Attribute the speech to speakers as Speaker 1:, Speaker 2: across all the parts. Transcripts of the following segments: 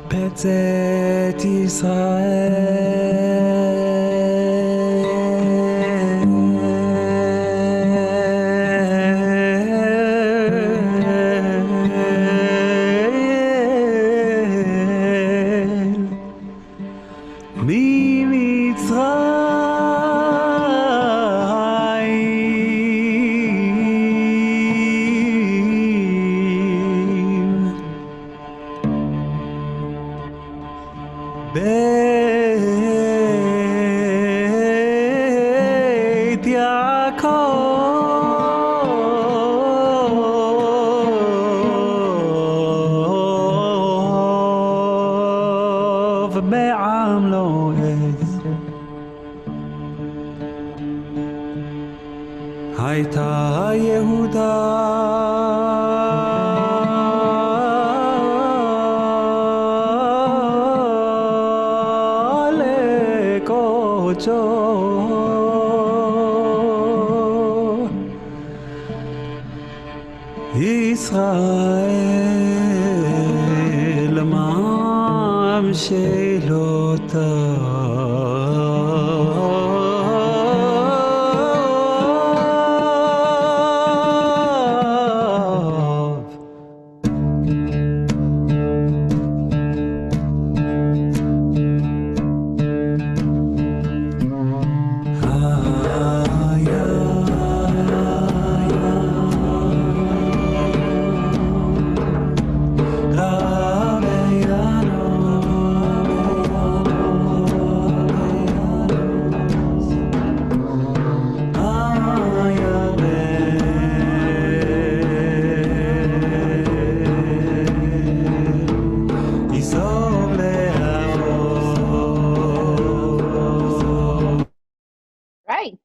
Speaker 1: בצאת בית יעקב בעם לועז הייתה יהודה ישראל משאלותיו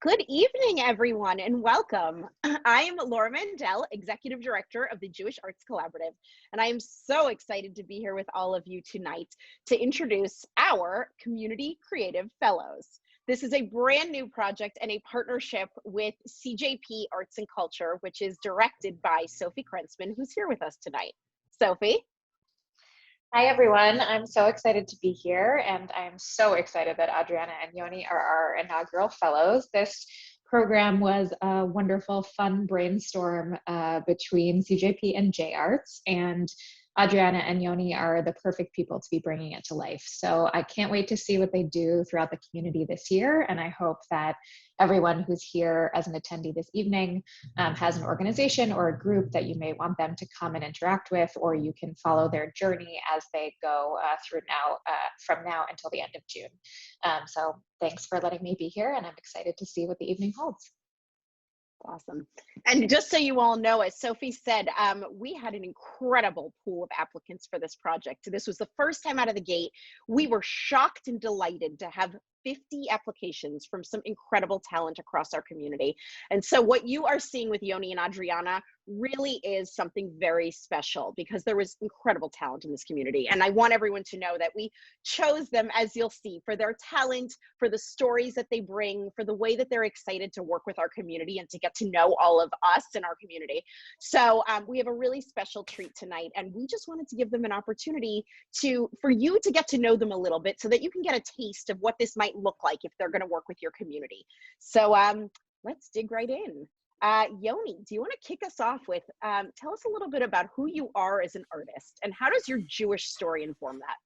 Speaker 2: Good evening, everyone, and welcome. I am Laura Mandel, Executive Director of the Jewish Arts Collaborative, and I am so excited to be here with all of you tonight to introduce our Community Creative Fellows. This is a brand new project and a partnership with CJP Arts and Culture, which is directed by Sophie Krentzman, who's here with us tonight. Sophie?
Speaker 3: Hi, everyone. I'm so excited to be here, and I'm so excited that Adriana and Yoni are our inaugural fellows. This program was a wonderful, fun brainstorm between CJP and JArts, and Adriana and Yoni are the perfect people to be bringing it to life. So I can't wait to see what they do throughout the community this year, and I hope that everyone who's here as an attendee this evening has an organization or a group that you may want them to come and interact with, or you can follow their journey as they go from now until the end of June. So thanks for letting me be here, and I'm excited to see what the evening holds.
Speaker 2: Awesome. And just so you all know, as Sophie said, we had an incredible pool of applicants for this project. This was the first time out of the gate. We were shocked and delighted to have 50 applications from some incredible talent across our community. And so what you are seeing with Yoni and Adriana really is something very special, because there was incredible talent in this community. And I want everyone to know that we chose them, as you'll see, for their talent, for the stories that they bring, for the way that they're excited to work with our community and to get to know all of us in our community. So we have a really special treat tonight, and we just wanted to give them an opportunity for you to get to know them a little bit, so that you can get a taste of what this might look like if they're going to work with your community. So let's dig right in. Yoni, do you want to kick us off with, tell us a little bit about who you are as an artist, and how does your Jewish story inform that?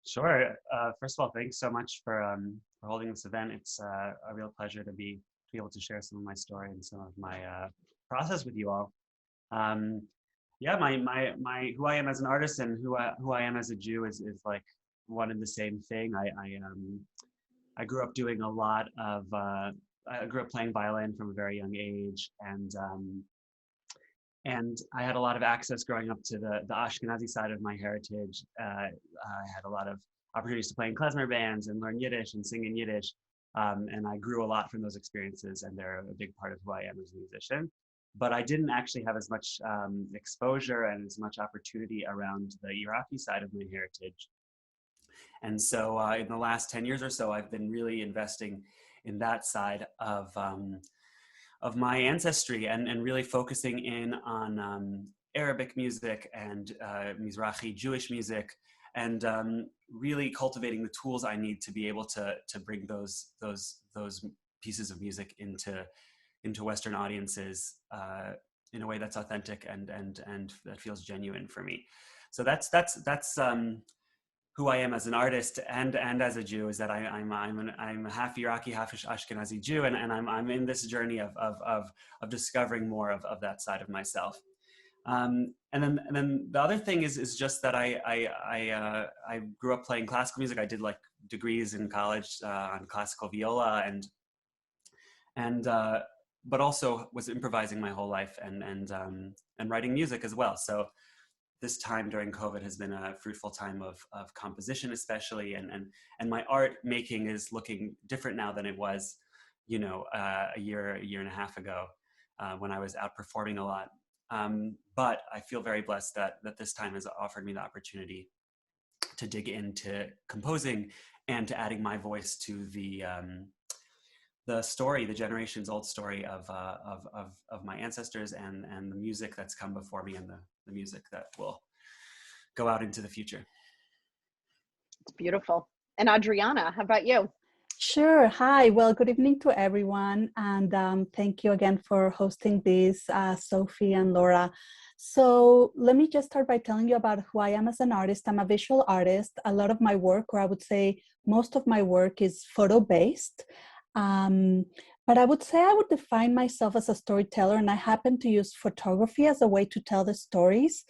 Speaker 4: Sure. First of all, thanks so much for holding this event. It's a real pleasure to be able to share some of my story and some of my process with you all. Yeah, my who I am as an artist and who I am as a Jew is like one and the same thing. I grew up doing a lot of I grew up playing violin from a very young age, and I had a lot of access growing up to the Ashkenazi side of my heritage. I had a lot of opportunities to play in klezmer bands and learn Yiddish and sing in Yiddish, and I grew a lot from those experiences, and they're a big part of who I am as a musician. But I didn't actually have as much exposure and as much opportunity around the Iraqi side of my heritage. And so in the last 10 years or so, I've been really investing in that side of my ancestry, and really focusing in on Arabic music and Mizrahi Jewish music, and really cultivating the tools I need to be able to bring those pieces of music into Western audiences in a way that's authentic and that feels genuine for me. So that's who I am as an artist and as a Jew, is that I'm half Iraqi, half Ashkenazi Jew, and I'm in this journey of discovering more of that side of myself. And then the other thing is just that I grew up playing classical music. I did like degrees in college on classical viola and but also was improvising my whole life and writing music as well. So this time during COVID has been a fruitful time of composition, especially, and my art making is looking different now than it was, a year and a half ago when I was out performing a lot. But I feel very blessed that this time has offered me the opportunity to dig into composing and to adding my voice to the story, the generations old story of my ancestors and the music that's come before me and the music that will go out into the future.
Speaker 2: It's beautiful. And Adriana, how about you?
Speaker 5: Sure. Hi. Well, good evening to everyone. And thank you again for hosting this, Sophie and Laura. So let me just start by telling you about who I am as an artist. I'm a visual artist. A lot of my work, or I would say most of my work, is photo-based. But I would say I would define myself as a storyteller, and I happen to use photography as a way to tell the stories.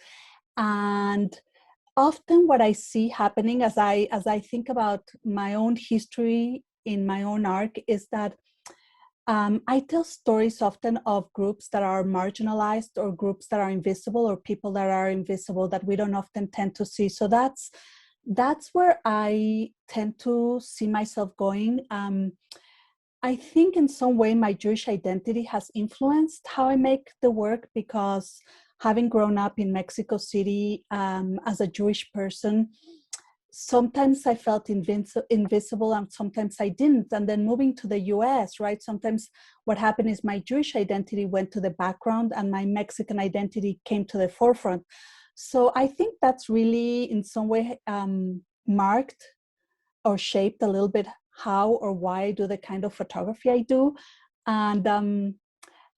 Speaker 5: And often what I see happening as I think about my own history in my own art is that I tell stories often of groups that are marginalized or groups that are invisible or people that are invisible that we don't often tend to see. So that's where I tend to see myself going. I think in some way my Jewish identity has influenced how I make the work, because having grown up in Mexico City as a Jewish person, sometimes I felt invisible and sometimes I didn't. And then moving to the US, right? Sometimes what happened is my Jewish identity went to the background and my Mexican identity came to the forefront. So I think that's really in some way marked or shaped a little bit how or why I do the kind of photography I do. And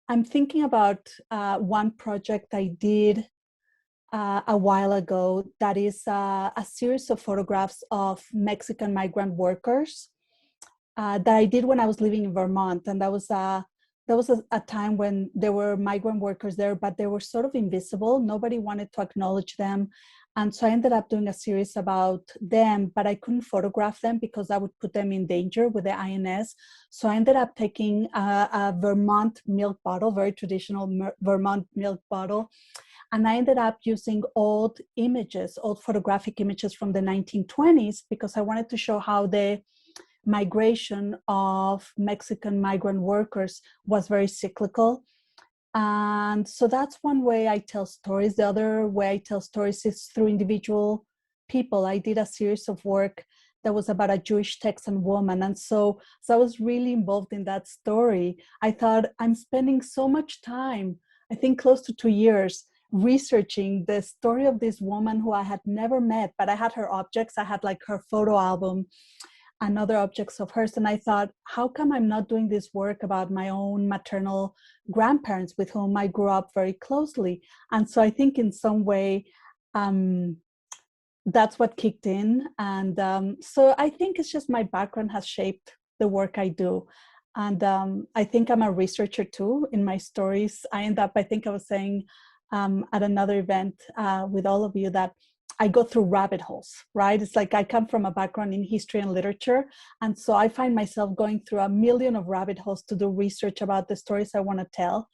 Speaker 5: I'm thinking about one project I did a while ago that is a series of photographs of Mexican migrant workers that I did when I was living in Vermont. And that was a time when there were migrant workers there, but they were sort of invisible. Nobody wanted to acknowledge them. And so I ended up doing a series about them, but I couldn't photograph them because I would put them in danger with the INS. So I ended up taking a Vermont milk bottle, very traditional Vermont milk bottle. And I ended up using old photographic images from the 1920s, because I wanted to show how the migration of Mexican migrant workers was very cyclical. And so that's one way I tell stories. The other way I tell stories is through individual people. I did a series of work that was about a Jewish Texan woman. And so I was really involved in that story. I thought, I'm spending so much time, I think close to 2 years, researching the story of this woman who I had never met, but I had her objects. I had like her photo album and other objects of hers. And I thought, how come I'm not doing this work about my own maternal grandparents with whom I grew up very closely? And so I think in some way, that's what kicked in. And so I think it's just my background has shaped the work I do. And I think I'm a researcher too in my stories. I think I was saying at another event with all of you that I go through rabbit holes, right? It's like I come from a background in history and literature. And so I find myself going through a million of rabbit holes to do research about the stories I want to tell.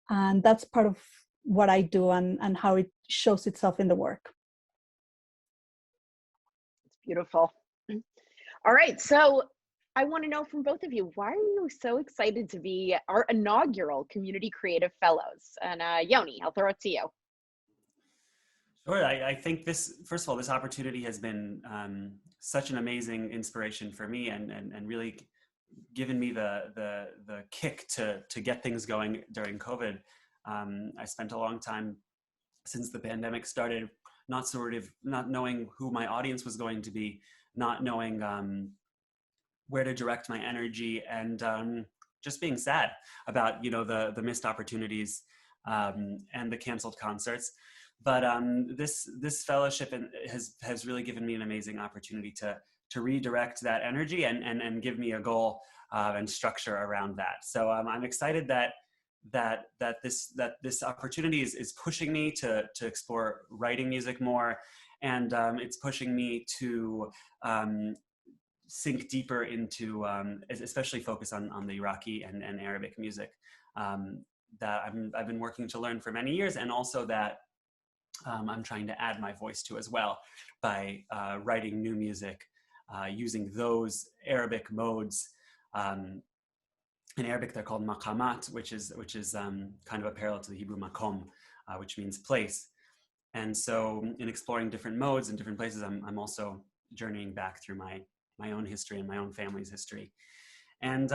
Speaker 5: And that's part of what I do and how it shows itself in the work.
Speaker 2: It's beautiful. All right. So I want to know from both of you, why are you so excited to be our inaugural Community Creative Fellows? And Yoni, I'll throw it to you.
Speaker 4: Sure. I think first of all, this opportunity has been such an amazing inspiration for me and really given me the kick to get things going during COVID. I spent a long time since the pandemic started, not knowing who my audience was going to be, not knowing where to direct my energy, and just being sad about, you know, the missed opportunities and the canceled concerts. But this fellowship has really given me an amazing opportunity to redirect that energy and give me a goal and structure around that. So I'm excited that this opportunity is pushing me to explore writing music more, and it's pushing me to sink deeper into, especially focus on the Iraqi and Arabic music that I've been working to learn for many years, and also that I'm trying to add my voice to as well by writing new music using those Arabic modes. In Arabic, they're called maqamat, which is kind of a parallel to the Hebrew makom, which means place. And so, in exploring different modes and different places, I'm also journeying back through my own history and my own family's history. And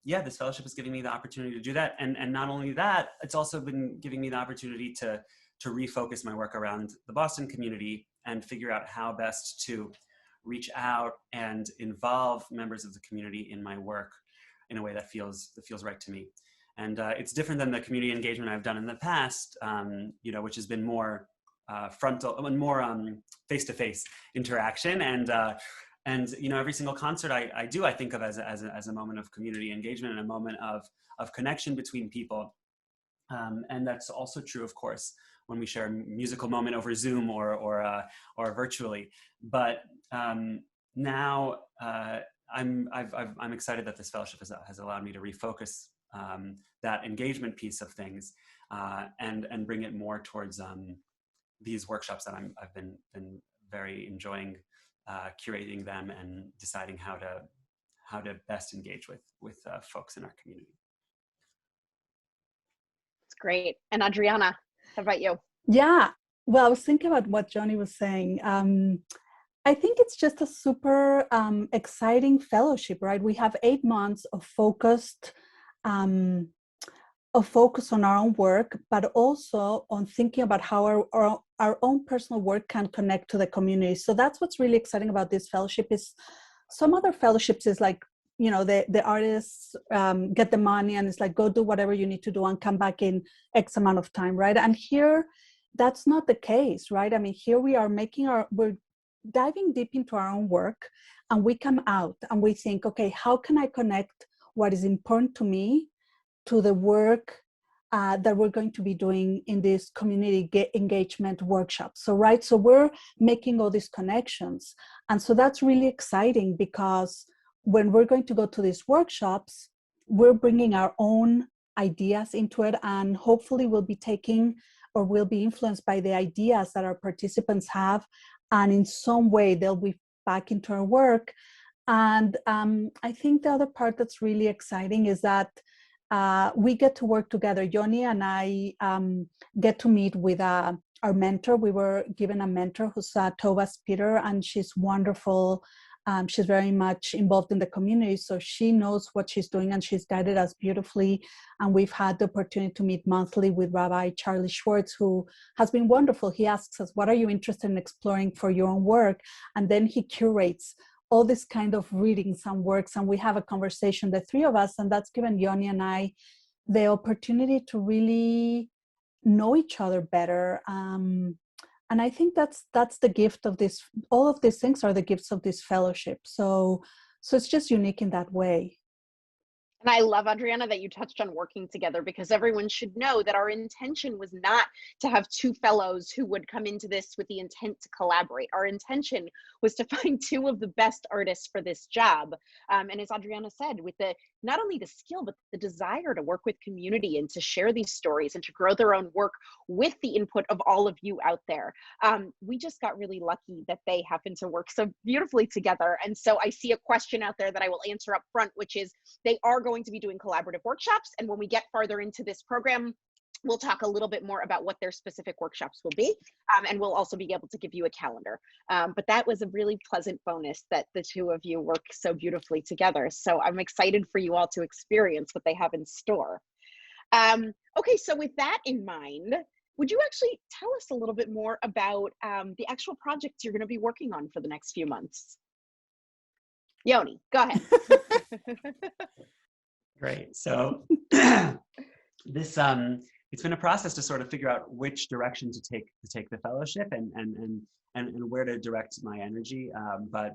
Speaker 4: yeah, this fellowship is giving me the opportunity to do that. And not only that, it's also been giving me the opportunity to refocus my work around the Boston community and figure out how best to reach out and involve members of the community in my work in a way that feels right to me. And it's different than the community engagement I've done in the past, you know, which has been more frontal and more face-to-face interaction. And you know, every single concert I do, I think of as a moment of community engagement and a moment of connection between people. And that's also true, of course, when we share a musical moment over Zoom or virtually. But now I'm excited that this fellowship has allowed me to refocus that engagement piece of things and bring it more towards these workshops that I've been very enjoying curating them and deciding how to best engage with folks in our community.
Speaker 2: It's great. And Adriana, how about you?
Speaker 5: Yeah, well, I was thinking about what Yoni was saying. I think it's just a super exciting fellowship, right? We have 8 months of focus on our own work, but also on thinking about how our own personal work can connect to the community. So that's what's really exciting about this fellowship. Is some other fellowships is like, you know, the artists get the money and it's like, go do whatever you need to do and come back in X amount of time, right? And here, that's not the case, right? I mean, here we are we're diving deep into our own work, and we come out and we think, okay, how can I connect what is important to me to the work that we're going to be doing in this community engagement workshop? So, right, so we're making all these connections. And so that's really exciting, because when we're going to go to these workshops, we're bringing our own ideas into it, and hopefully we'll be taking or will be influenced by the ideas that our participants have, and in some way they'll be back into our work. And I think the other part that's really exciting is that we get to work together. Yoni and I get to meet with our mentor. We were given a mentor who's Tova Peter, and she's wonderful. She's very much involved in the community, so she knows what she's doing, and she's guided us beautifully. And we've had the opportunity to meet monthly with Rabbi Charlie Schwartz, who has been wonderful. He asks us, what are you interested in exploring for your own work? And then he curates all this kind of readings and works, and we have a conversation, the three of us, and that's given Yoni and I the opportunity to really know each other better. And I think that's the gift of this. All of these things are the gifts of this fellowship. So it's just unique in that way.
Speaker 2: And I love, Adriana, that you touched on working together, because everyone should know that our intention was not to have 2 fellows who would come into this with the intent to collaborate. Our intention was to find 2 of the best artists for this job. And as Adriana said, with not only the skill, but the desire to work with community and to share these stories and to grow their own work with the input of all of you out there. We just got really lucky that they happen to work so beautifully together. And so I see a question out there that I will answer up front, which is, they are going to be doing collaborative workshops. And when we get farther into this program, we'll talk a little bit more about what their specific workshops will be. And we'll also be able to give you a calendar. But that was a really pleasant bonus that the 2 of you work so beautifully together. So I'm excited for you all to experience what they have in store. Okay, so with that in mind, would you actually tell us a little bit more about the actual projects you're going to be working on for the next few months? Yoni, go ahead.
Speaker 4: Great. So this it's been a process to sort of figure out which direction to take the fellowship and where to direct my energy. But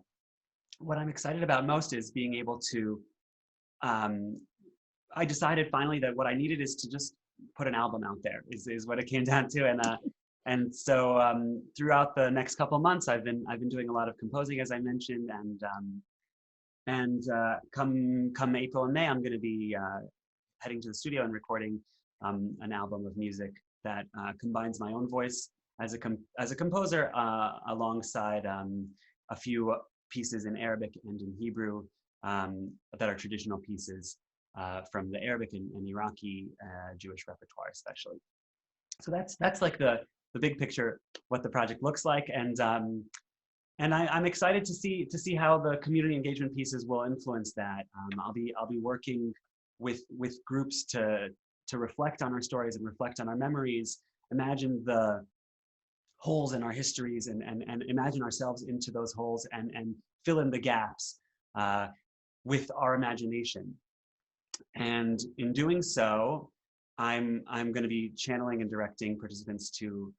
Speaker 4: what I'm excited about most is being able to. I decided finally that what I needed is to just put an album out there. Is what it came down to, and so throughout the next couple of months, I've been doing a lot of composing, as I mentioned, and come April and May, I'm going to be heading to the studio and recording an album of music that combines my own voice as a composer alongside a few pieces in Arabic and in Hebrew that are traditional pieces from the Arabic and Iraqi Jewish repertoire, especially. So that's like the big picture, what the project looks like, and I'm excited to see how the community engagement pieces will influence that. I'll be working with groups to reflect on our stories and reflect on our memories, imagine the holes in our histories and imagine ourselves into those holes and fill in the gaps with our imagination. And in doing so, I'm going to be channeling and directing participants to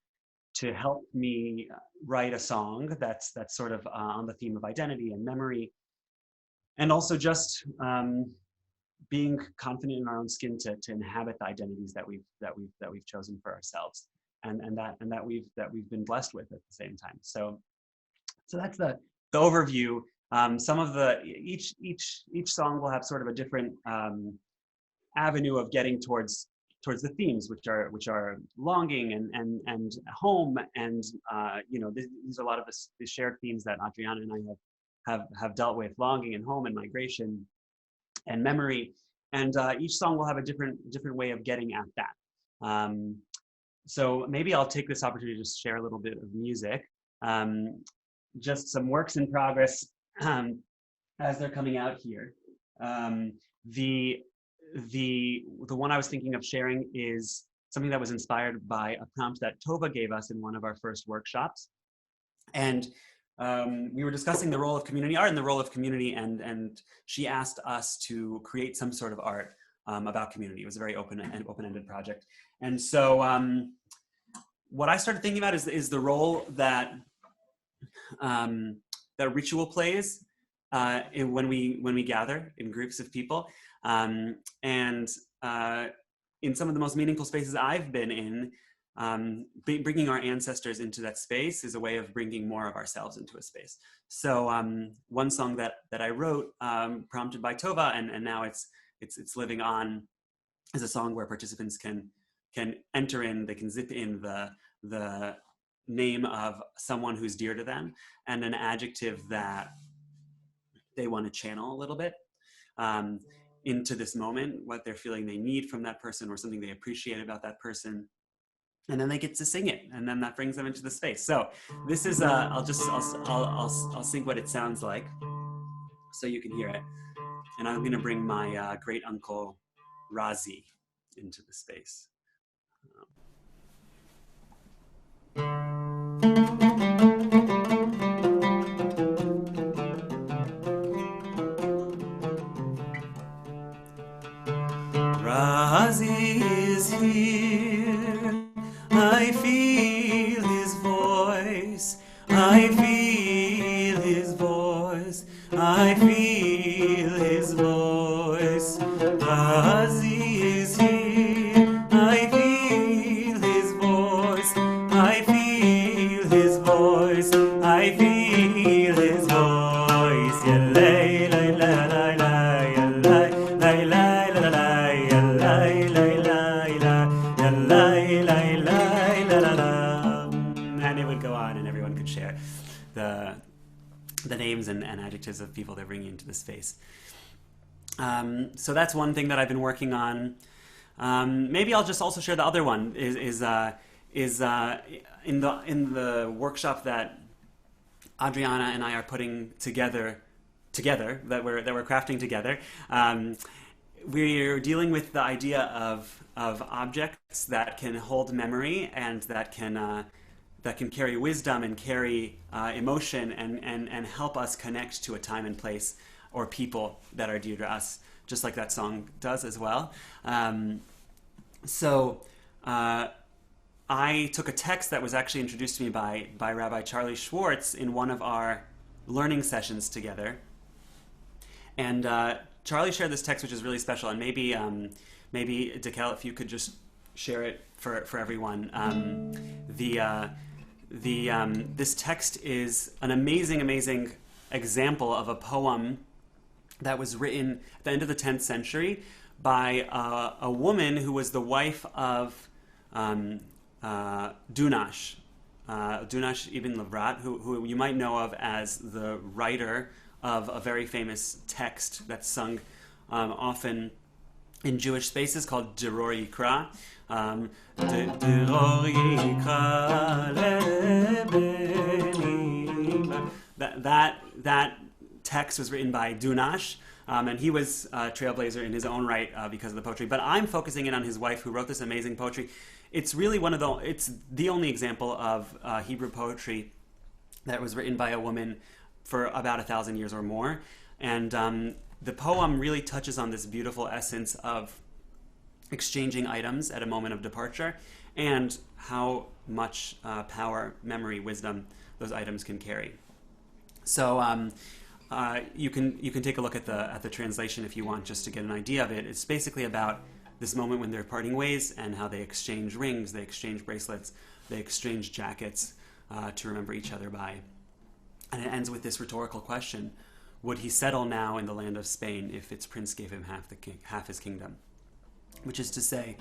Speaker 4: help me write a song that's sort of on the theme of identity and memory, and also just being confident in our own skin to inhabit the identities that we've chosen for ourselves, and that we've been blessed with at the same time. So that's the overview. Some of each song will have sort of a different avenue of getting towards the themes, which are longing and home, and these are a lot of the shared themes that Adriana and I have dealt with: longing and home and migration and memory. And each song will have a different way of getting at that. So maybe I'll take this opportunity to just share a little bit of music, just some works in progress as they're coming out here. The one I was thinking of sharing is something that was inspired by a prompt that Tova gave us in one of our first workshops. And we were discussing the role of community art and the role of community, and she asked us to create some sort of art about community. It was a very open-ended project. And so what I started thinking about is the role that that ritual plays when we gather in groups of people. And in some of the most meaningful spaces I've been in, bringing our ancestors into that space is a way of bringing more of ourselves into a space. So one song that I wrote, prompted by Tova, and now it's living on, is a song where participants can enter in, they can zip in the name of someone who's dear to them and an adjective that they want to channel a little bit into this moment, what they're feeling they need from that person or something they appreciate about that person. And then they get to sing it, and then that brings them into the space. So this is I'll sing what it sounds like so you can hear it. And I'm gonna bring my great uncle Razi into the space. Razi is here, I feel his voice, I feel his voice, I feel his voice. Razi is here, I feel his voice, I feel his voice, I feel his voice. Yallay, lay, la, la, la, yallay, lay, la, la, la. And it would go on, and everyone could share the names and adjectives of people they're bringing into the space. So that's one thing that I've been working on. Maybe I'll just also share the other one. Is in the workshop that Adriana and I are putting together that we're crafting together. we're dealing with the idea of objects that can hold memory and that can carry wisdom and carry emotion and help us connect to a time and place or people that are dear to us, just like that song does as well. So I took a text that was actually introduced to me by Rabbi Charlie Schwartz in one of our learning sessions together. And Charlie shared this text, which is really special, and maybe Dekel, if you could just share it for everyone. This text is an amazing example of a poem that was written at the end of the 10th century by a woman who was the wife of Dunash ibn Lebrat, who you might know of as the writer of a very famous text that's sung often in Jewish spaces called Deror Yikra. Deror Yikra lebeni. That text was written by Dunash, and he was a trailblazer in his own right because of the poetry. But I'm focusing in on his wife, who wrote this amazing poetry. It's really it's the only example of Hebrew poetry that was written by a woman for about 1,000 years or more. And the poem really touches on this beautiful essence of exchanging items at a moment of departure and how much power, memory, wisdom those items can carry. So you can take a look at the translation if you want, just to get an idea of it. It's basically about this moment when they're parting ways and how they exchange rings, they exchange bracelets, they exchange jackets to remember each other by. And it ends with this rhetorical question: would he settle now in the land of Spain if its prince gave him half his kingdom? Which is to say,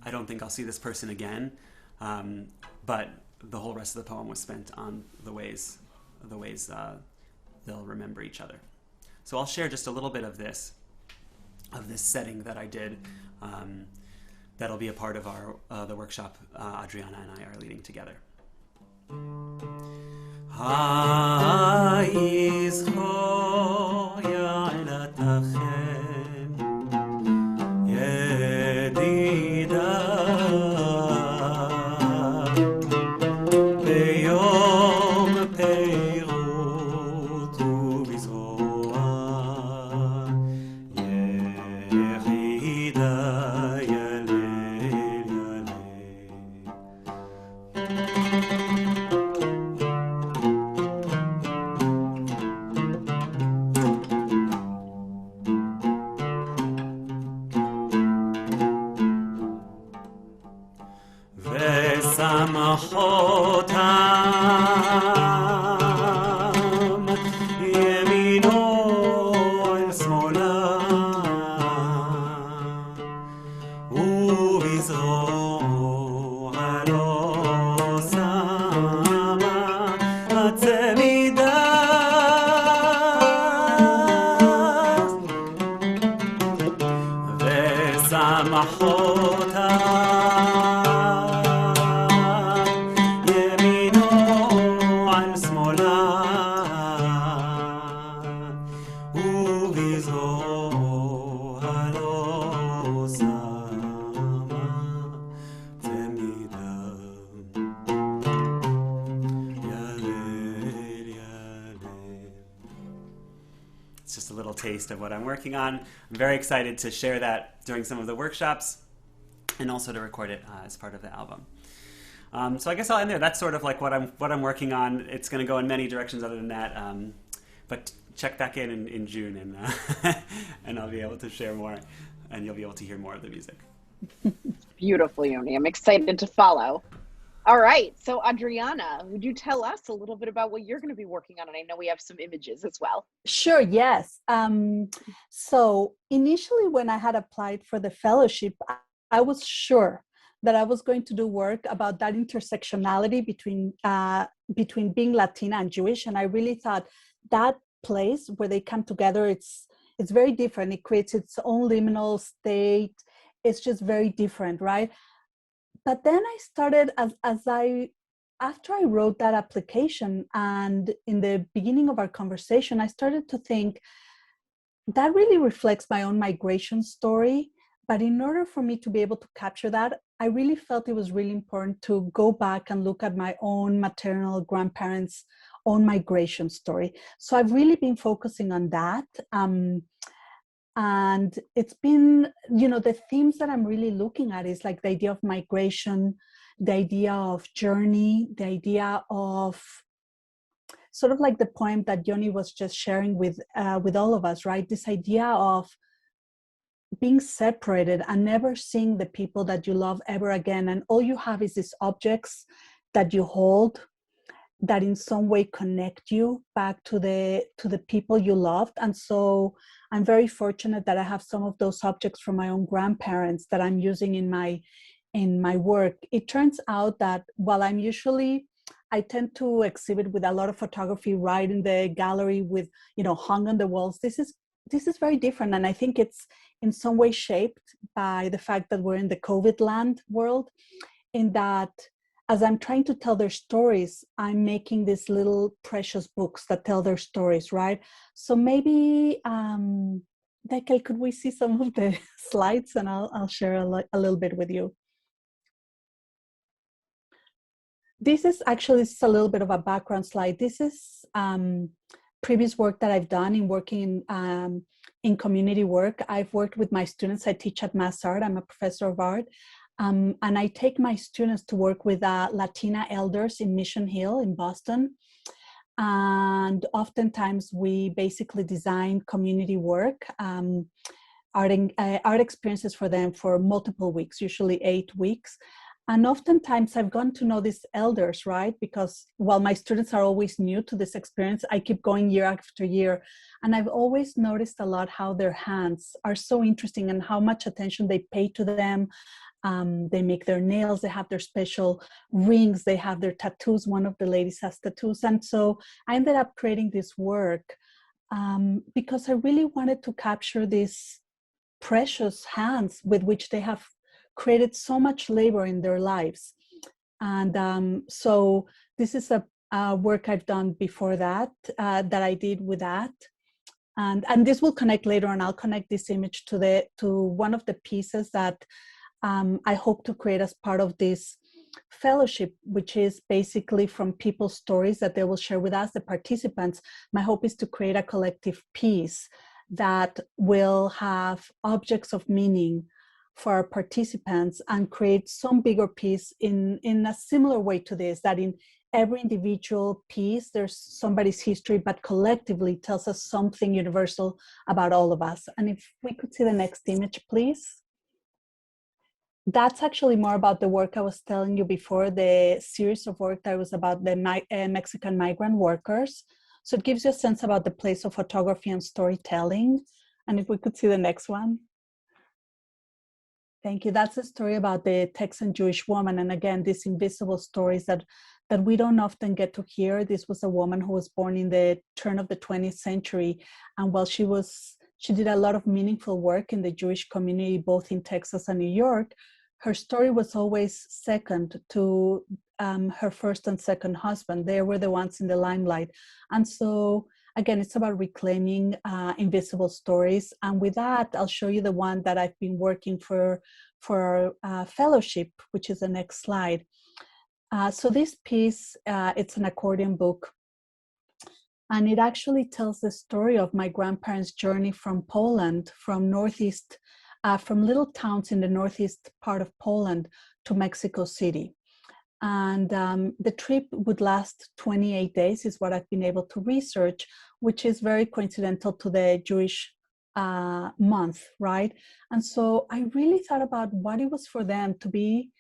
Speaker 4: I don't think I'll see this person again, but the whole rest of the poem was spent on the ways they'll remember each other. So I'll share just a little bit of this setting that I did. That'll be a part of the workshop Adriana and I are leading together. Taste of what I'm working on. I'm very excited to share that during some of the workshops and also to record it as part of the album. So I guess I'll end there. That's sort of like what I'm working on. It's going to go in many directions other than that, but check back in June and and I'll be able to share more and you'll be able to hear more of the music.
Speaker 2: Beautiful, Yoni. I'm excited to follow. All right, so Adriana, would you tell us a little bit about what you're going to be working on? And I know we have some images as well.
Speaker 5: Sure, yes. So initially when I had applied for the fellowship, I was sure that I was going to do work about that intersectionality between being Latina and Jewish. And I really thought that place where they come together, it's very different. It creates its own liminal state. It's just very different, right? But then I started after I wrote that application and in the beginning of our conversation, I started to think, that really reflects my own migration story. But in order for me to be able to capture that, I really felt it was really important to go back and look at my own maternal grandparents' own migration story. So I've really been focusing on that. And it's been, the themes that I'm really looking at is like the idea of migration, the idea of journey, the idea of sort of like the poem that Yoni was just sharing with all of us, right? This idea of being separated and never seeing the people that you love ever again. And all you have is these objects that you hold that in some way connect you back to the people you loved. And so I'm very fortunate that I have some of those objects from my own grandparents that I'm using in my work. It turns out that while I tend to exhibit with a lot of photography right in the gallery with, hung on the walls. This is very different. And I think it's in some way shaped by the fact that we're in the COVID land world, in that as I'm trying to tell their stories, I'm making these little precious books that tell their stories, right? So maybe, Dekel, could we see some of the slides, and I'll share a little bit with you. This is actually just a little bit of a background slide. This is previous work that I've done in working in community work. I've worked with my students. I teach at Mass Art. I'm a professor of art. And I take my students to work with Latina elders in Mission Hill in Boston. And oftentimes we basically design community work, art experiences for them for multiple weeks, usually 8 weeks. And oftentimes I've gotten to know these elders, right? Because while my students are always new to this experience, I keep going year after year. And I've always noticed a lot how their hands are so interesting and how much attention they pay to them. They make their nails, they have their special rings, they have their tattoos. One of the ladies has tattoos. And so I ended up creating this work because I really wanted to capture these precious hands with which they have created so much labor in their lives. And so this is a work I've done before that, that I did with that. And this will connect later on. I'll connect this image to one of the pieces that I hope to create as part of this fellowship, which is basically from people's stories that they will share with us, the participants. My hope is to create a collective piece that will have objects of meaning for our participants and create some bigger piece in a similar way to this, that in every individual piece, there's somebody's history, but collectively tells us something universal about all of us. And if we could see the next image, please. That's actually more about the work I was telling you before, the series of work that was about the Mexican migrant workers. So it gives you a sense about the place of photography and storytelling. And if we could see the next one. Thank you. That's a story about the Texan Jewish woman. And again, these invisible stories that we don't often get to hear. This was a woman who was born in the turn of the 20th century. And while she did a lot of meaningful work in the Jewish community, both in Texas and New York, her story was always second to her first and second husband. They were the ones in the limelight. And so again, it's about reclaiming invisible stories. And with that, I'll show you the one that I've been working for our fellowship, which is the next slide. So this piece, it's an accordion book. And it actually tells the story of my grandparents' journey from Poland, from little towns in the northeast part of Poland to Mexico City. And the trip would last 28 days is what I've been able to research, which is very coincidental to the Jewish month, right? And so I really thought about what it was for them to be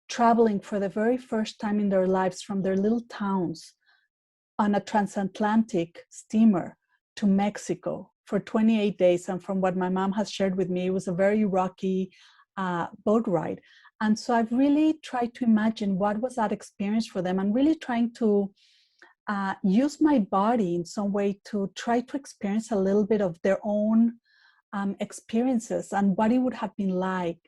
Speaker 5: traveling for the very first time in their lives from their little towns on a transatlantic steamer to Mexico for 28 days. And from what my mom has shared with me, it was a very rocky boat ride. And so I've really tried to imagine what was that experience for them, and really trying to use my body in some way to try to experience a little bit of their own experiences and what it would have been like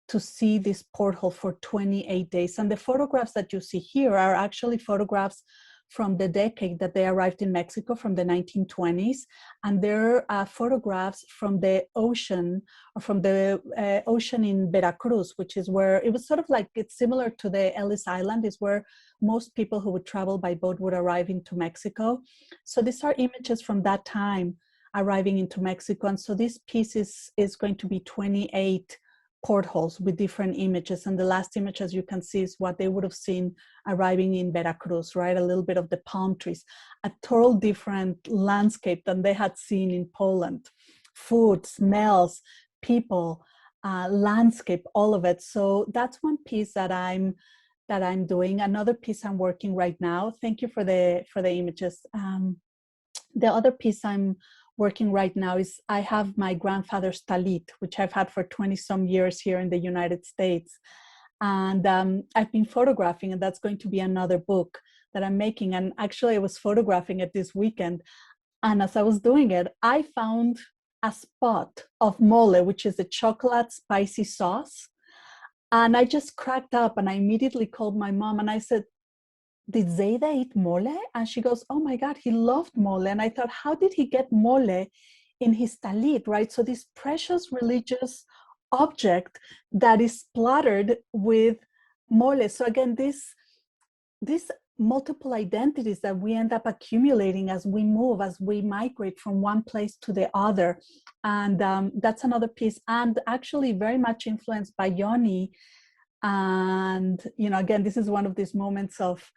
Speaker 5: to see this porthole for 28 days. And the photographs that you see here are actually photographs from the decade that they arrived in Mexico, from the 1920s. And they're photographs from the ocean, or from the ocean in Veracruz, which is where it was sort of like, it's similar to the Ellis Island, is where most people who would travel by boat would arrive into Mexico. So these are images from that time arriving into Mexico. And so this piece is going to be 28 portholes with different images. And the last image, as you can see, is what they would have seen arriving in Veracruz, right? A little bit of the palm trees, a total different landscape than they had seen in Poland. Food, smells, people, landscape, all of it. So that's one piece that I'm doing. Another piece I'm working right now. Thank you for the images. The other piece I'm working right now is I have my grandfather's talit, which I've had for 20 some years here in the United States. And I've been photographing, and that's going to be another book that I'm making. And actually I was photographing it this weekend. And as I was doing it, I found a spot of mole, which is a chocolate spicy sauce. And I just cracked up, and I immediately called my mom and I said, did Zayda eat mole? And she goes, oh my God, he loved mole. And I thought, how did he get mole in his talit, right? So this precious religious object that is splattered with mole. So again, this multiple identities that we end up accumulating as we move, as we migrate from one place to the other. And that's another piece. And actually very much influenced by Yoni. And, you know, again, this is one of these moments of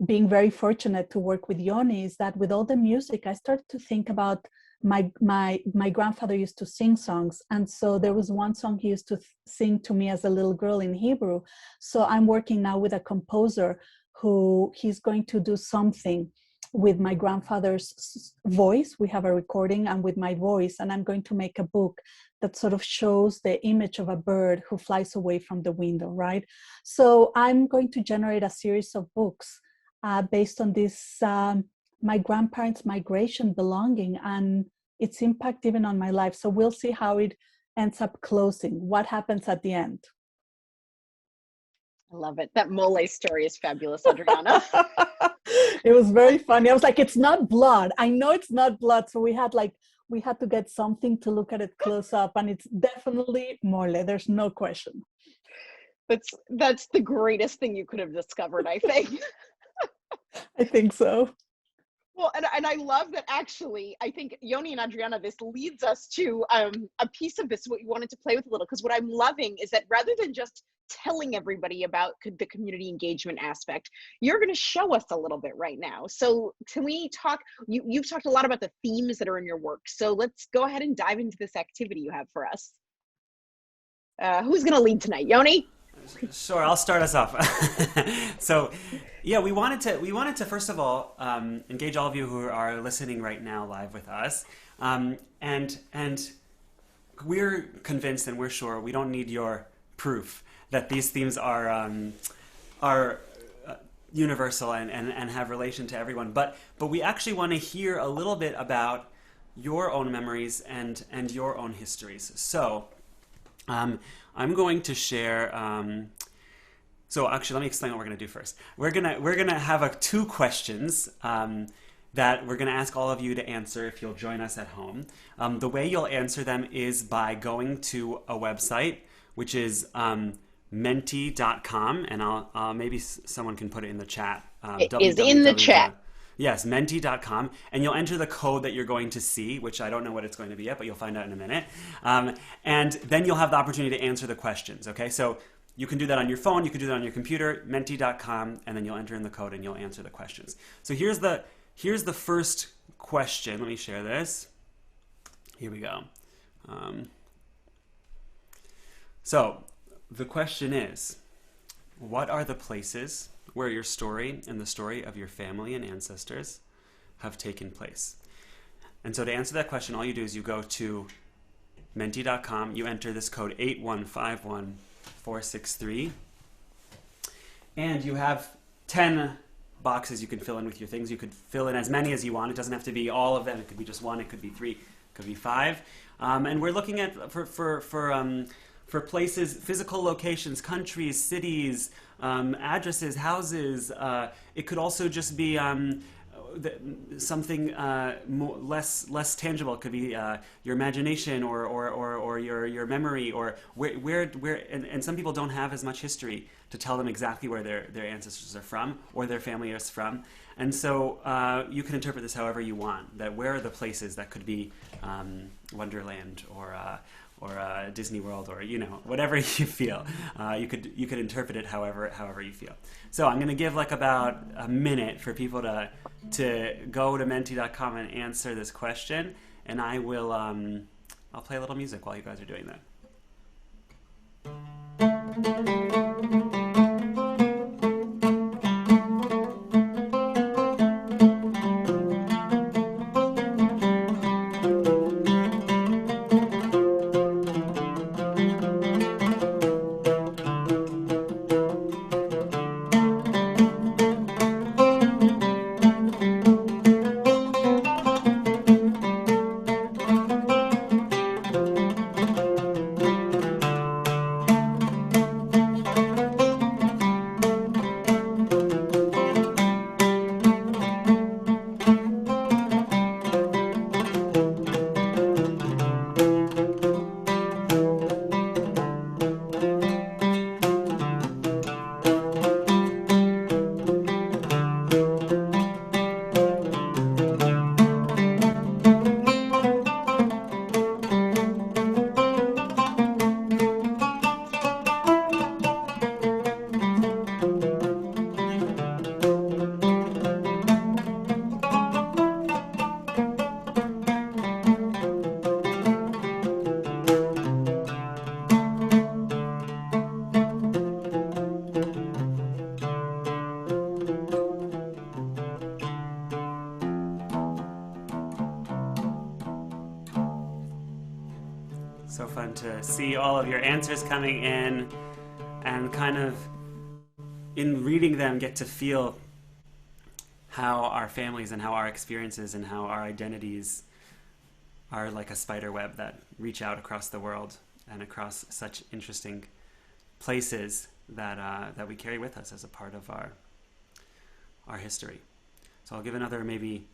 Speaker 5: being very fortunate to work with Yoni, is that with all the music, I started to think about my grandfather used to sing songs. And so there was one song he used to sing to me as a little girl in Hebrew. So I'm working now with a composer who he's going to do something with my grandfather's voice. We have a recording, and with my voice, and I'm going to make a book that sort of shows the image of a bird who flies away from the window, right? So I'm going to generate a series of books based on this, my grandparents' migration, belonging, and its impact even on my life. So we'll see how it ends up closing, what happens at the end.
Speaker 2: I love it. That mole story is fabulous, Adriana.
Speaker 5: It was very funny. I was like, it's not blood. I know it's not blood. So we had to get something to look at it close up, and it's definitely mole. There's no question.
Speaker 2: That's the greatest thing you could have discovered, I think.
Speaker 5: I think so.
Speaker 2: Well, and I love that. Actually, I think Yoni and Adriana, this leads us to a piece of this, what you wanted to play with a little, because what I'm loving is that rather than just telling everybody about the community engagement aspect, you're going to show us a little bit right now. So can we talk, you've talked a lot about the themes that are in your work. So let's go ahead and dive into this activity you have for us. Who's going to lead tonight? Yoni?
Speaker 4: Sure, I'll start us off. So, yeah, we wanted to first of all engage all of you who are listening right now live with us, and we're convinced and we're sure we don't need your proof that these themes are universal and have relation to everyone. But we actually want to hear a little bit about your own memories and your own histories. So. I'm going to share. So actually, let me explain what we're going to do first. We're gonna have two questions that we're going to ask all of you to answer if you'll join us at home. The way you'll answer them is by going to a website, which is menti.com, and I'll maybe someone can put it in the chat.
Speaker 2: It is in the chat.
Speaker 4: Yes, menti.com, and you'll enter the code that you're going to see, which I don't know what it's going to be yet, but you'll find out in a minute. And then you'll have the opportunity to answer the questions, okay? So you can do that on your phone, you can do that on your computer, menti.com, and then you'll enter in the code and you'll answer the questions. So here's the first question. Let me share this. Here we go. So the question is, what are the places where your story and the story of your family and ancestors have taken place? And so to answer that question, all you do is you go to menti.com, you enter this code 8151463, and you have 10 boxes you can fill in with your things. You could fill in as many as you want. It doesn't have to be all of them. It could be just one, it could be 3, it could be 5. And we're looking at, for for places, physical locations, countries, cities, addresses, houses. It could also just be something less tangible. It could be your imagination or your memory, or where and some people don't have as much history to tell them exactly where their ancestors are from or their family is from. And so you can interpret this however you want. That where are the places that could be Wonderland or Disney World, or whatever you feel. You could interpret it however you feel. So I'm going to give like about a minute for people to go to menti.com and answer this question, and I will I'll play a little music while you guys are doing that. So fun to see all of your answers coming in, and kind of in reading them get to feel how our families and how our experiences and how our identities are like a spider web that reach out across the world and across such interesting places that we carry with us as a part of our history. So I'll give another maybe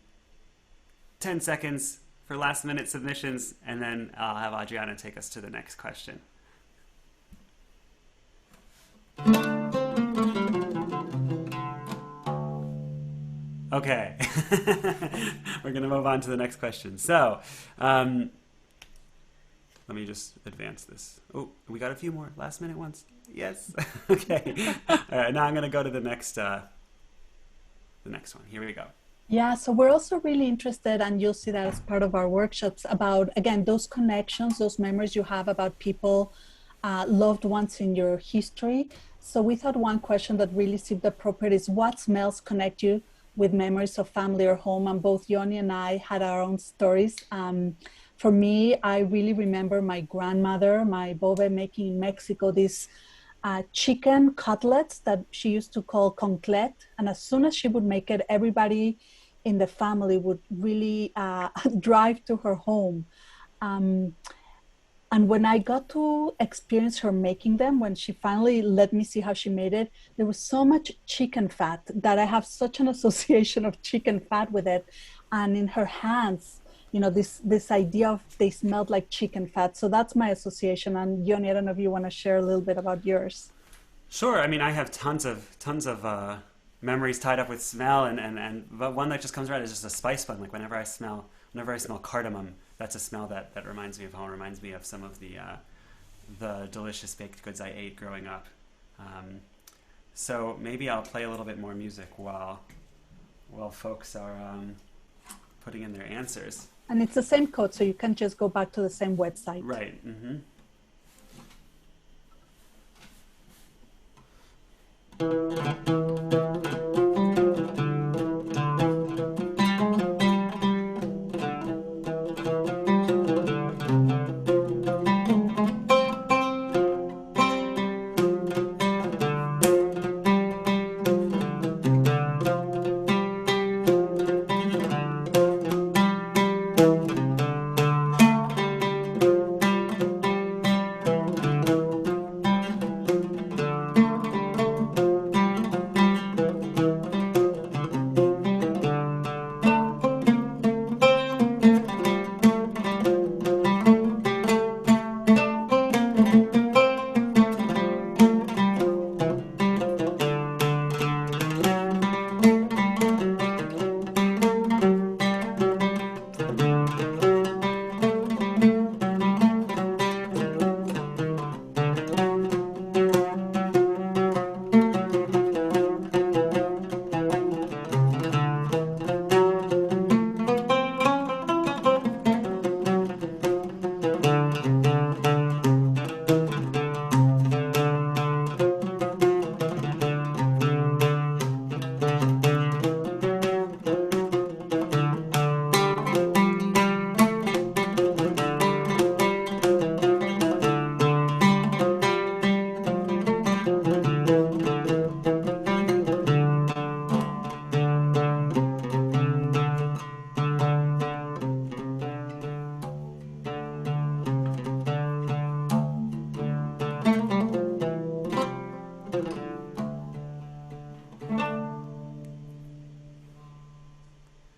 Speaker 4: 10 seconds for last minute submissions, and then I'll have Adriana take us to the next question. Okay, we're going to move on to the next question. So, let me just advance this. Oh, we got a few more last minute ones. Yes. Okay. All right, now I'm going to go to the next one. Here we go.
Speaker 5: Yeah, so we're also really interested, and you'll see that as part of our workshops, about, again, those connections, those memories you have about people, loved ones in your history. So we thought one question that really seemed appropriate is, what smells connect you with memories of family or home? And both Yoni and I had our own stories. For me, I really remember my grandmother, my bobe, making in Mexico these chicken cutlets that she used to call conclet. And as soon as she would make it, everybody in the family would really drive to her home. And when I got to experience her making them, when she finally let me see how she made it, there was so much chicken fat that I have such an association of chicken fat with it. And in her hands, this idea of they smelled like chicken fat. So that's my association. And Yoni, I don't know if you want to share a little bit about yours.
Speaker 4: Sure. I mean, I have tons of memories tied up with smell, but one that just comes right is just a spice bun. Like whenever I smell cardamom, that's a smell that reminds me of home, reminds me of some of the delicious baked goods I ate growing up. So maybe I'll play a little bit more music while folks are putting in their answers.
Speaker 5: And it's the same code, so you can just go back to the same website.
Speaker 4: Right. Mm-hmm.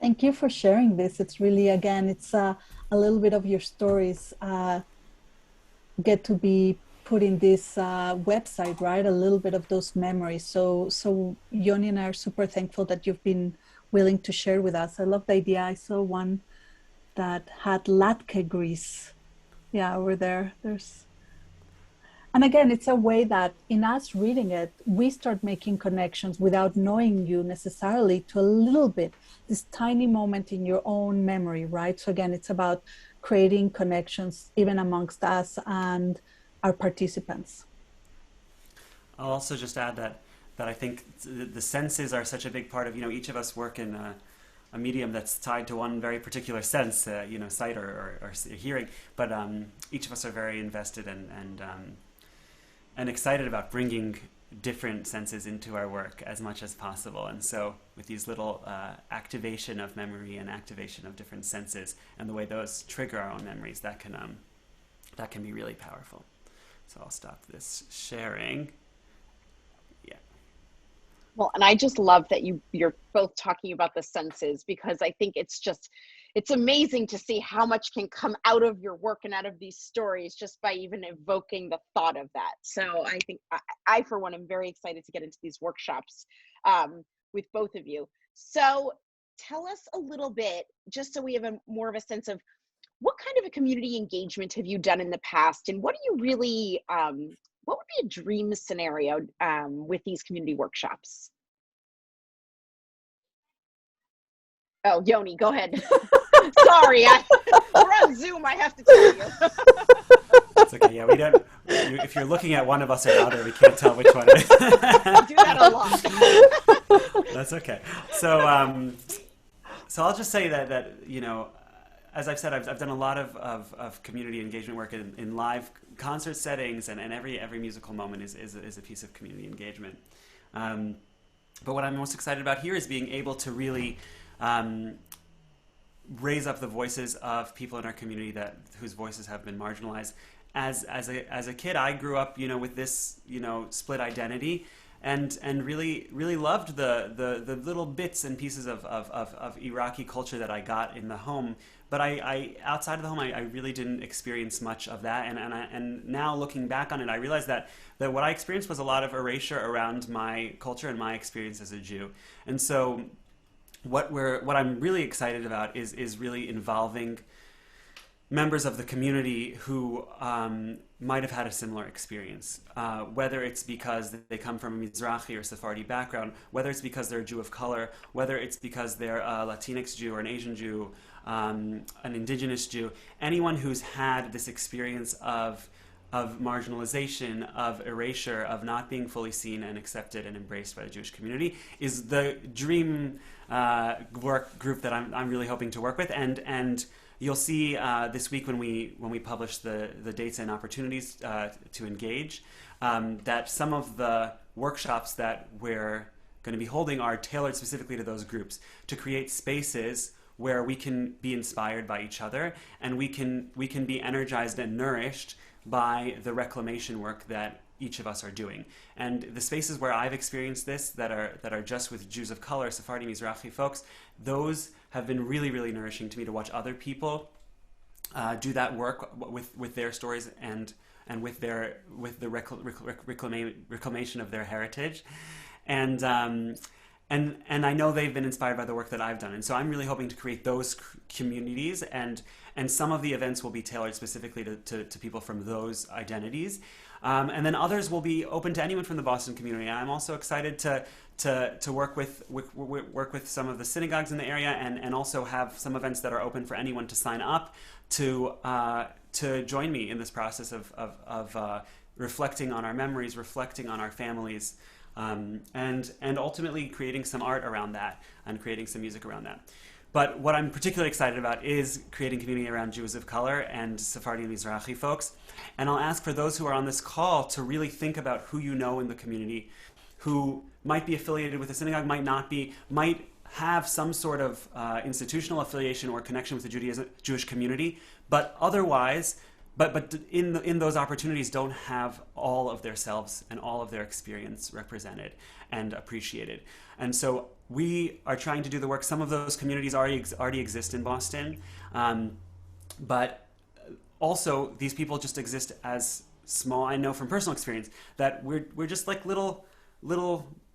Speaker 5: Thank you for sharing this. It's really, again, it's a little bit of your stories get to be put in this website, right? A little bit of those memories. So Yoni and I are super thankful that you've been willing to share with us. I love the idea. I saw one that had latke grease. Yeah, over there. And again, it's a way that in us reading it, we start making connections without knowing you necessarily to a little bit, this tiny moment in your own memory, right? So again, it's about creating connections even amongst us and our participants.
Speaker 4: I'll also just add that I think the senses are such a big part of, each of us work in a medium that's tied to one very particular sense, sight or hearing, but each of us are very invested and excited about bringing different senses into our work as much as possible. And so with these little activation of memory and activation of different senses and the way those trigger our own memories, that can be really powerful. So I'll stop this sharing. Yeah.
Speaker 2: Well, and I just love that you're both talking about the senses, because I think it's amazing to see how much can come out of your work and out of these stories just by even evoking the thought of that. So I think I for one, am very excited to get into these workshops with both of you. So tell us a little bit, just so we have more of a sense of what kind of a community engagement have you done in the past, and what do you really, what would be a dream scenario with these community workshops? Oh, Yoni, go ahead. Sorry, we're on Zoom, I have to tell you.
Speaker 4: It's okay, yeah, we don't, if you're looking at one of us or the other, we can't tell which one it is.
Speaker 2: I do that a lot.
Speaker 4: That's okay. So, so I'll just say that as I've said, I've done a lot of community engagement work in live concert settings, and every musical moment is a piece of community engagement. But what I'm most excited about here is being able to really raise up the voices of people in our community whose voices have been marginalized. As a kid, I grew up, with this, split identity, and really loved the little bits and pieces of Iraqi culture that I got in the home. But I outside of the home, I really didn't experience much of that. And now looking back on it, I realized that what I experienced was a lot of erasure around my culture and my experience as a Jew. And so what I'm really excited about is really involving members of the community who might have had a similar experience, whether it's because they come from a Mizrahi or Sephardi background, whether it's because they're a Jew of color, whether it's because they're a Latinx Jew or an Asian Jew, an indigenous Jew, anyone who's had this experience of marginalization, of erasure, of not being fully seen and accepted and embraced by the Jewish community is the dream work group that I'm really hoping to work with. And you'll see this week when we publish the dates and opportunities to engage, that some of the workshops that we're going to be holding are tailored specifically to those groups, to create spaces where we can be inspired by each other, and we can be energized and nourished by the reclamation work that each of us are doing. And the spaces where I've experienced this that are just with Jews of color, Sephardi, Mizrahi folks, those have been really, really nourishing to me, to watch other people do that work with their stories and with the reclamation of their heritage. And I know they've been inspired by the work that I've done. And so I'm really hoping to create those communities, and some of the events will be tailored specifically to people from those identities. And then others will be open to anyone from the Boston community. And I'm also excited to work with some of the synagogues in the area, and also have some events that are open for anyone to sign up to join me in this process of reflecting on our memories, reflecting on our families, and ultimately creating some art around that and creating some music around that. But what I'm particularly excited about is creating community around Jews of color and Sephardi and Mizrahi folks. And I'll ask for those who are on this call to really think about who you know in the community, who might be affiliated with the synagogue, might not be, might have some sort of institutional affiliation or connection with the Jewish community, but otherwise but in those opportunities don't have all of their selves and all of their experience represented and appreciated. And so we are trying to do the work. Some of those communities already exist in Boston, but also these people just exist as small. I know from personal experience that we're just like little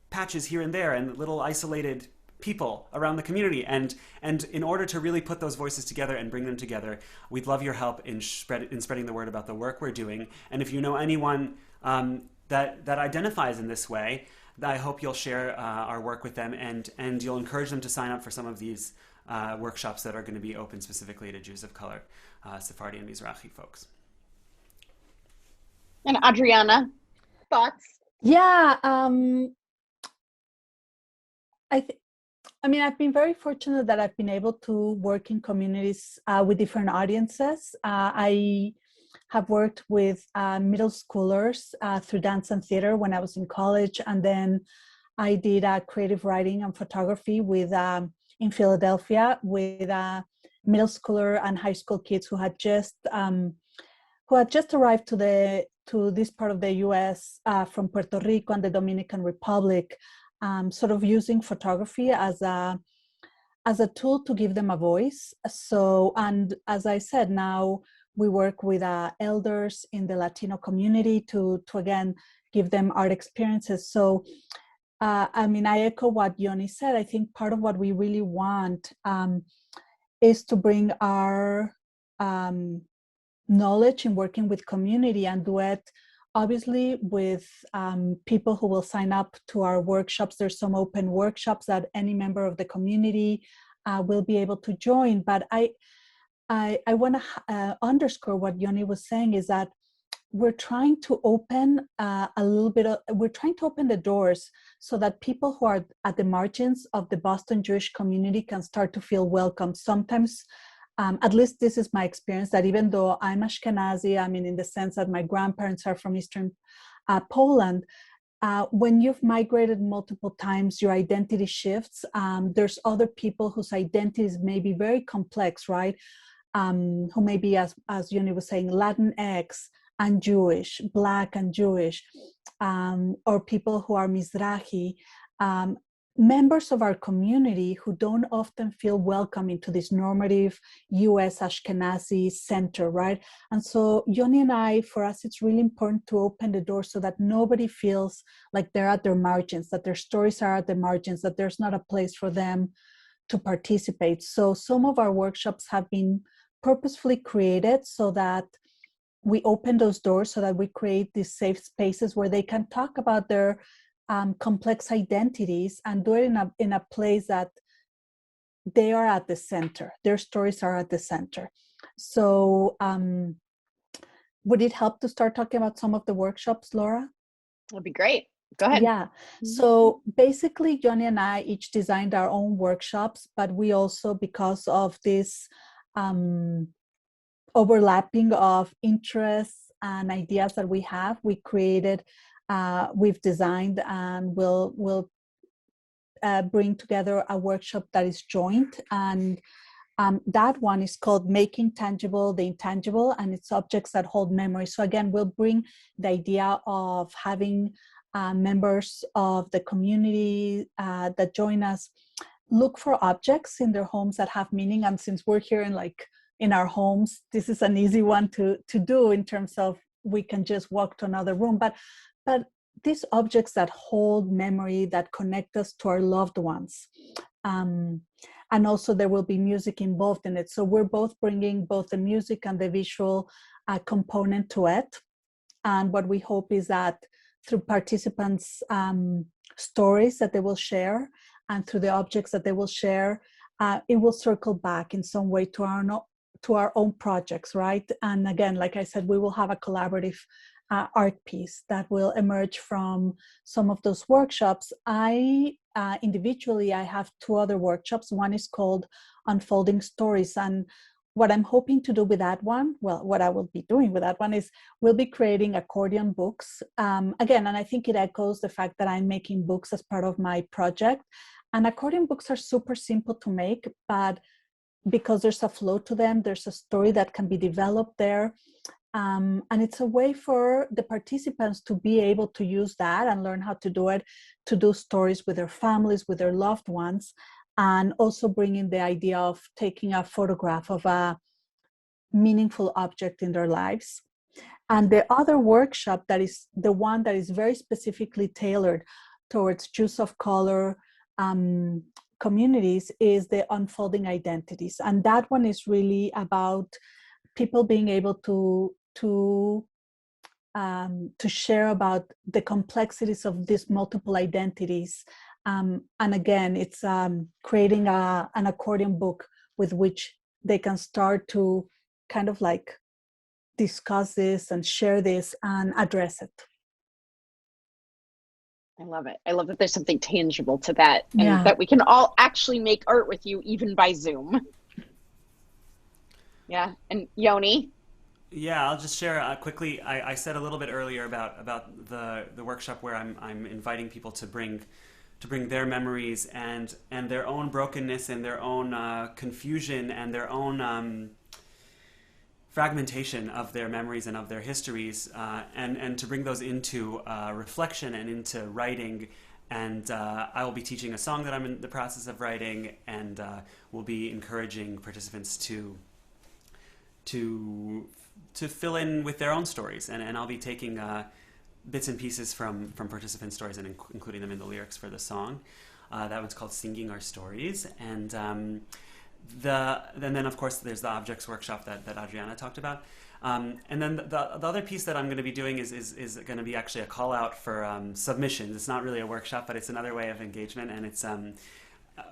Speaker 4: patches here and there, and little isolated people around the community, and in order to really put those voices together and bring them together, we'd love your help in spreading the word about the work we're doing. And if you know anyone that identifies in this way, I hope you'll share our work with them, and you'll encourage them to sign up for some of these workshops that are going to be open specifically to Jews of color, Sephardi and Mizrahi folks.
Speaker 2: And Adriana, thoughts?
Speaker 5: Yeah, I mean, I've been very fortunate that I've been able to work in communities with different audiences. I have worked with middle schoolers through dance and theater when I was in college, and then I did creative writing and photography with in Philadelphia with middle schooler and high school kids who had just arrived to this part of the U.S. From Puerto Rico and the Dominican Republic. Sort of using photography as a tool to give them a voice. So, and as I said, now we work with elders in the Latino community to again give them art experiences. So, I mean, I echo what Yoni said. I think part of what we really want is to bring our knowledge in working with community and do it obviously with people who will sign up to our workshops. There's some open workshops that any member of the community will be able to join. But I want to underscore what Yoni was saying is that we're trying to open we're trying to open the doors so that people who are at the margins of the Boston Jewish community can start to feel welcome. Sometimes, at least this is my experience, that even though I'm Ashkenazi, I mean, in the sense that my grandparents are from Eastern Poland, when you've migrated multiple times, your identity shifts. There's other people whose identities may be very complex, right? Who may be, as Yoni was saying, Latinx and Jewish, Black and Jewish, or people who are Mizrahi, members of our community who don't often feel welcome into this normative US Ashkenazi center, right? And so Yoni and I, for us, it's really important to open the door so that nobody feels like they're at their margins, that their stories are at the margins, that there's not a place for them to participate. So some of our workshops have been purposefully created so that we open those doors, so that we create these safe spaces where they can talk about their complex identities and do it in a place that they are at the center. Their stories are at the center. So would it help to start talking about some of the workshops, Laura?
Speaker 2: That'd be great. Go ahead.
Speaker 5: Yeah. So basically, Yoni and I each designed our own workshops, but we also, because of this overlapping of interests and ideas that we have, we created we've designed and we'll bring together a workshop that is joint, and that one is called Making Tangible the Intangible, and it's objects that hold memory. So again, we'll bring the idea of having members of the community that join us look for objects in their homes that have meaning. And since we're here in our homes, this is an easy one to do in terms of we can just walk to another room, but these objects that hold memory, that connect us to our loved ones. And also there will be music involved in it. So we're both bringing both the music and the visual component to it. And what we hope is that through participants' stories that they will share and through the objects that they will share, it will circle back in some way to our own projects, right? And again, like I said, we will have a collaborative art piece that will emerge from some of those workshops. Individually, I have two other workshops. One is called Unfolding Stories. And what I'm hoping to do with that one, well, what I will be doing with that one is we'll be creating accordion books. Again, and I think it echoes the fact that I'm making books as part of my project. And accordion books are super simple to make, but because there's a flow to them, there's a story that can be developed there. And it's a way for the participants to be able to use that and learn how to do it, to do stories with their families, with their loved ones, and also bringing the idea of taking a photograph of a meaningful object in their lives. And the other workshop, that is the one that is very specifically tailored towards Jews of color communities, is the Unfolding Identities. And that one is really about people being able to share about the complexities of these multiple identities. And again, it's creating an accordion book with which they can start to kind of like discuss this and share this and address it.
Speaker 2: I love it. I love that there's something tangible to that, and
Speaker 5: Yeah.
Speaker 2: that we can all actually make art with you even by Zoom. Yeah. And Yoni?
Speaker 4: Yeah, I'll just share quickly. I said a little bit earlier about the workshop where I'm inviting people to bring their memories and their own brokenness and their own confusion and their own fragmentation of their memories and of their histories, and to bring those into reflection and into writing. And I will be teaching a song that I'm in the process of writing, and will be encouraging participants to fill in with their own stories. And I'll be taking bits and pieces from participant stories and including them in the lyrics for the song. That one's called Singing Our Stories. And then of course there's the objects workshop that Adriana talked about. And then the other piece that I'm going to be doing is going to be actually a call out for submissions. It's not really a workshop, but it's another way of engagement. And it's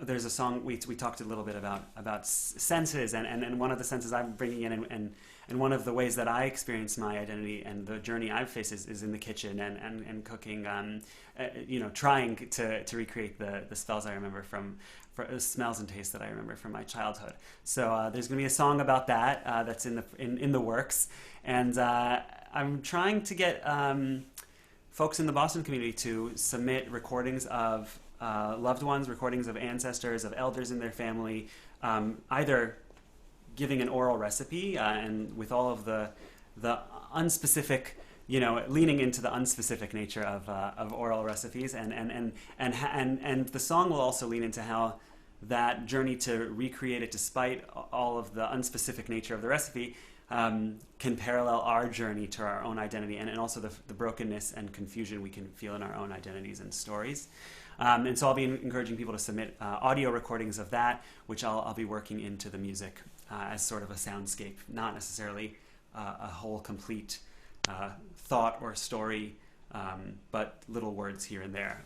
Speaker 4: there's a song we talked a little bit about senses, and one of the senses I'm bringing in, and one of the ways that I experience my identity and the journey I've faced is in the kitchen and cooking, trying to recreate the smells I remember from smells and tastes that I remember from my childhood. So there's going to be a song about that that's in the works, and I'm trying to get folks in the Boston community to submit recordings of loved ones, recordings of ancestors, of elders in their family, either giving an oral recipe and with all of the unspecific, leaning into the unspecific nature of oral recipes, and the song will also lean into how that journey to recreate it despite all of the unspecific nature of the recipe can parallel our journey to our own identity, and also the brokenness and confusion we can feel in our own identities and stories. And so I'll be encouraging people to submit audio recordings of that, which I'll be working into the music as sort of a soundscape, not necessarily a whole complete thought or story, but little words here and there,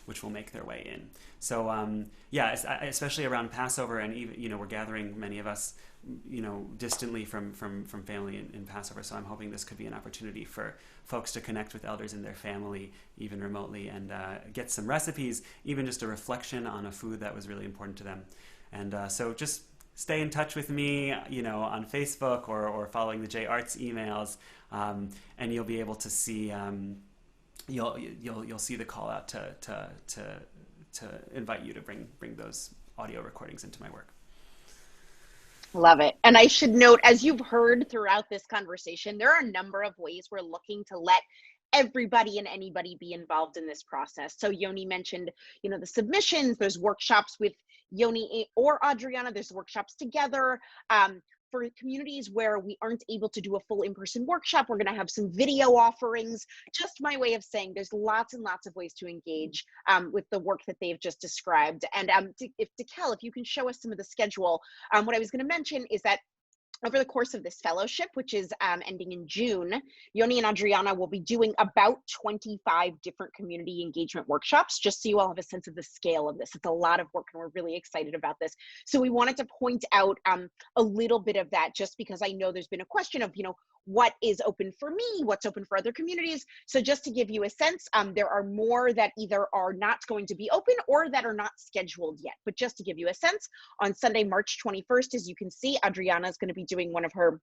Speaker 4: which will make their way in. So especially around Passover, and even we're gathering, many of us, distantly from family in Passover. So I'm hoping this could be an opportunity for folks to connect with elders in their family, even remotely, and get some recipes, even just a reflection on a food that was really important to them. And so just stay in touch with me, on Facebook or following the JArts emails, and you'll be able to see you'll see the call out to invite you to bring those audio recordings into my work.
Speaker 2: Love it. And I should note, as you've heard throughout this conversation, there are a number of ways we're looking to let everybody and anybody be involved in this process. So Yoni mentioned, the submissions. There's workshops with Yoni or Adriana. There's workshops together. For communities where we aren't able to do a full in-person workshop, we're going to have some video offerings. Just my way of saying there's lots and lots of ways to engage with the work that they've just described. And if you can show us some of the schedule. What I was going to mention is that over the course of this fellowship, which is ending in June, Yoni and Adriana will be doing about 25 different community engagement workshops, just so you all have a sense of the scale of this. It's a lot of work, and we're really excited about this. So we wanted to point out a little bit of that, just because I know there's been a question of, what is open for me, what's open for other communities. So just to give you a sense, there are more that either are not going to be open or that are not scheduled yet. But just to give you a sense, on Sunday, March 21st, as you can see, Adriana is going to be doing one of her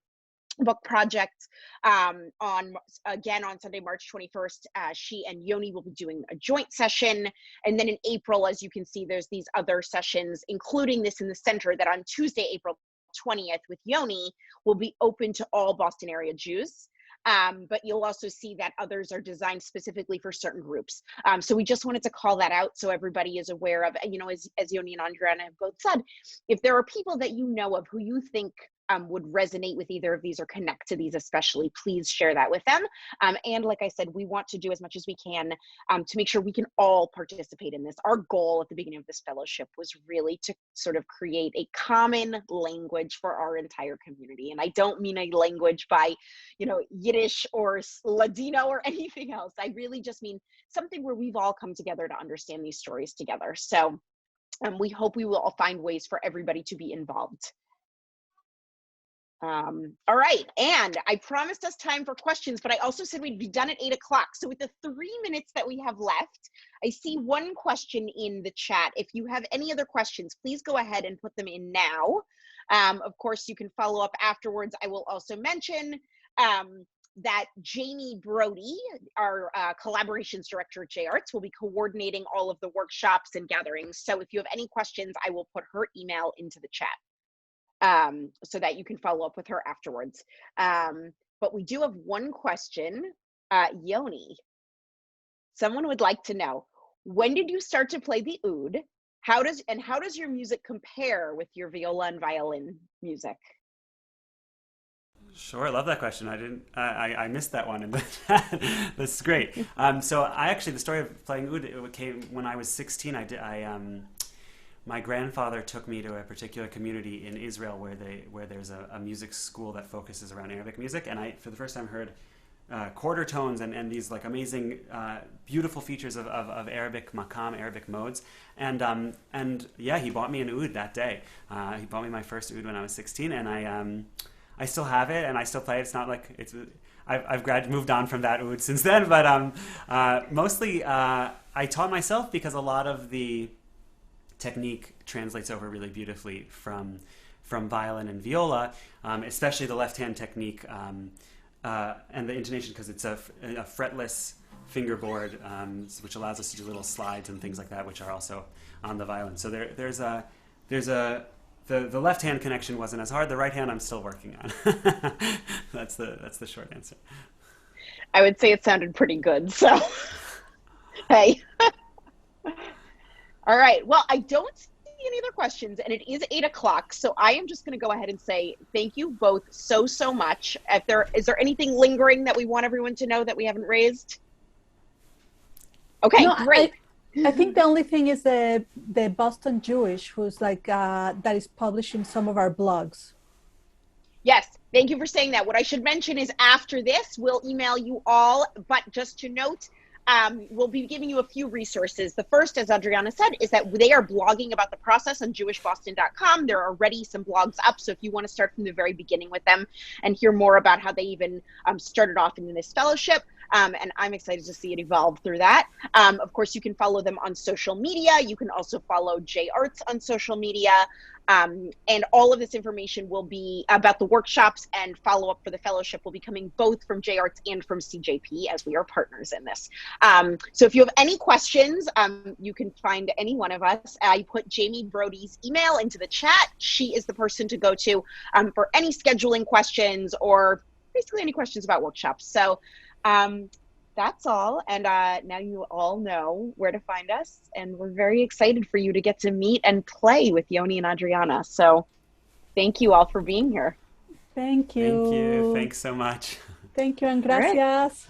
Speaker 2: book projects. On Sunday, March 21st, she and Yoni will be doing a joint session. And then in April, as you can see, there's these other sessions, including this in the center, that on Tuesday, April 20th with Yoni will be open to all Boston area Jews. But you'll also see that others are designed specifically for certain groups. So we just wanted to call that out so everybody is aware of, you know, as Yoni and Adriana have both said, if there are people that you know of who you think would resonate with either of these or connect to these especially, please share that with them. And like I said, we want to do as much as we can to make sure we can all participate in this. Our goal at the beginning of this fellowship was really to sort of create a common language for our entire community. And I don't mean a language by, you know, Yiddish or Ladino or anything else. I really just mean something where we've all come together to understand these stories together. So we hope we will all find ways for everybody to be involved. All right, and I promised us time for questions, but I also said we'd be done at 8 o'clock. So with the 3 minutes that we have left, I see one question in the chat. If you have any other questions, please go ahead and put them in now. Of course, you can follow up afterwards. I will also mention that Jamie Brody, our collaborations director at JArts, will be coordinating all of the workshops and gatherings. So if you have any questions, I will put her email into the chat. So that you can follow up with her afterwards. But we do have one question. Yoni, someone would like to know, when did you start to play the oud? How does your music compare with your viola and violin music?
Speaker 4: Sure, I love that question. I missed that one, and this is great. So the story of playing oud, it came when I was 16. My grandfather took me to a particular community in Israel where there's a music school that focuses around Arabic music, and I, for the first time, heard quarter tones and these like amazing, beautiful features of Arabic maqam, Arabic modes, and yeah, he bought me an oud that day. He bought me my first oud when I was 16, and I still have it, and I still play it. It's not like I've moved on from that oud since then, but mostly I taught myself because a lot of the technique translates over really beautifully from violin and viola, especially the left-hand technique and the intonation, because it's a fretless fingerboard, which allows us to do little slides and things like that, which are also on the violin. So the left-hand connection wasn't as hard. The right hand I'm still working on. That's the short answer.
Speaker 2: I would say it sounded pretty good. So, hey. All right, well, I don't see any other questions, and it is 8 o'clock, so I am just going to go ahead and say thank you both so much. Is there anything lingering that we want everyone to know that we haven't raised? Okay, no, great.
Speaker 5: I think the only thing is the Boston Jewish, who's like, that is publishing some of our blogs.
Speaker 2: Yes, thank you for saying that. What I should mention is after this, we'll email you all, but just to note, we'll be giving you a few resources. The first, as Adriana said, is that they are blogging about the process on jewishboston.com. There are already some blogs up, so if you want to start from the very beginning with them and hear more about how they even started off in this fellowship, and I'm excited to see it evolve through that. Of course, you can follow them on social media. You can also follow JArts on social media. And all of this information will be about the workshops and follow-up for the fellowship will be coming both from JArts and from CJP, as we are partners in this. So if you have any questions, you can find any one of us. I put Jamie Brody's email into the chat. She is the person to go to for any scheduling questions or basically any questions about workshops. So that's all. And now you all know where to find us. And we're very excited for you to get to meet and play with Yoni and Adriana. So thank you all for being here.
Speaker 5: Thank you.
Speaker 4: Thank you. Thanks so much.
Speaker 5: Thank you and gracias.